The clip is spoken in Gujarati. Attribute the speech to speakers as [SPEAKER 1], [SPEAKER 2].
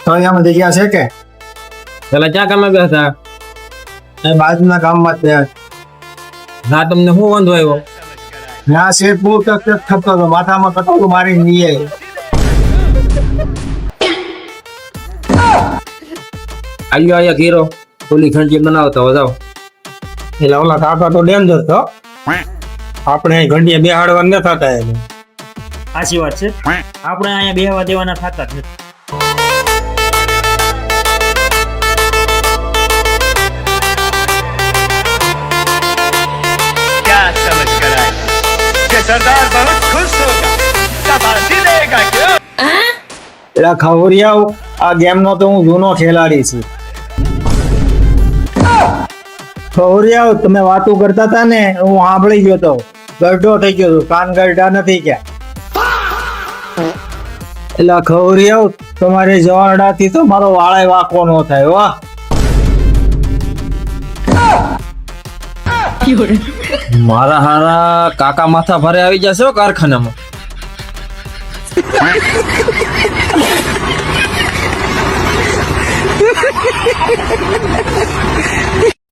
[SPEAKER 1] ફળિયામાં જગ્યા છે કે
[SPEAKER 2] પેલા ક્યાં કામે ગયા હતા?
[SPEAKER 1] એ બાજુના ગામમાં ત્યાં
[SPEAKER 2] હા, તમને શું વાંધો આવ્યો?
[SPEAKER 1] ત્યાં શેઠ બહુ તકલીફ થતો હતો, માથામાં કટોરું મારી નીએ.
[SPEAKER 2] આવ્યો અહીંયા ઘેરો ઓલી ઘંટી બનાવતા જાઓ.
[SPEAKER 1] એટલે ઓલા કાકા તો ડેન્જર છો, આપણે અહીં ઘંટીએ બેહાડવા ન થતા એને.
[SPEAKER 3] સાચી વાત છે, આપણે અહીંયા બેહવા દેવાના થતા જ નથી.
[SPEAKER 4] क्या समझ कर आए कि सरदार बहुत खुश होगा, शाबाशी देगा क्यों?
[SPEAKER 1] એટલે ખવરિયાઓ, આ ગેમનો તો હું જૂનો ખેલાડી છું. ખવરિયાઓ, તમે વાતો કરતા હતા ને, હું સાંભળી ગયો તો, ગરડો થઈ ગયો તો, કાન ગરડા નથી ક્યાં. એટલે ખવરિયાઓ, તમારી જવારડાથી તો મારો વાળાય વાંકો નો થાય. વાહ,
[SPEAKER 2] મારા હારા કાકા માથા ભારે આવી જશે હો કારખાનામાં.